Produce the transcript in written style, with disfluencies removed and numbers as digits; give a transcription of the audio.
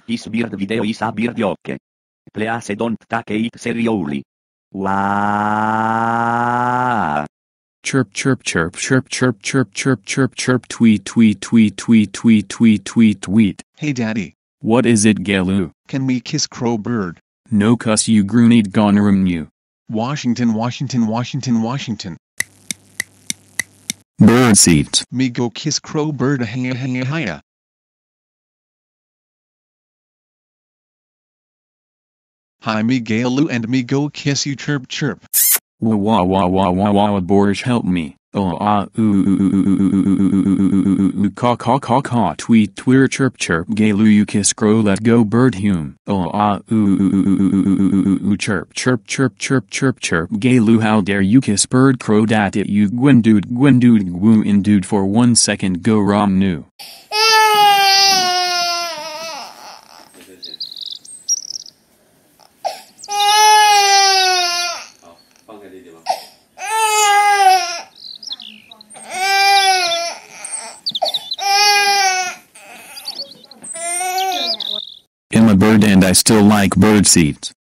This bird video is a bird joke. Please don't take it seriously. Wow. Chirp chirp chirp chirp chirp chirp chirp chirp chirp tweet tweet tweet tweet tweet tweet tweet tweet. Hey daddy. What is it, Gayloo? Can we kiss crow bird? No cuss, you Gweindood gonorrhea you. Washington Washington Washington Washington. Bird seeds. Me go kiss crow bird hiya hiya hiya. Hi me Gayloo and me go kiss you chirp chirp. Wah wah wah wah wah wah Borish, help me. Oh ah ooh caw caw caw caw tweet Twitter chirp chirp Gayloo you kiss crow let go bird hume. Oh ah ooh chirp chirp chirp chirp chirp chirp Gayloo how dare you kiss bird crow dat it you Gweindood Gweindood for 1 second go rom new. I'm a bird and I still like bird seeds.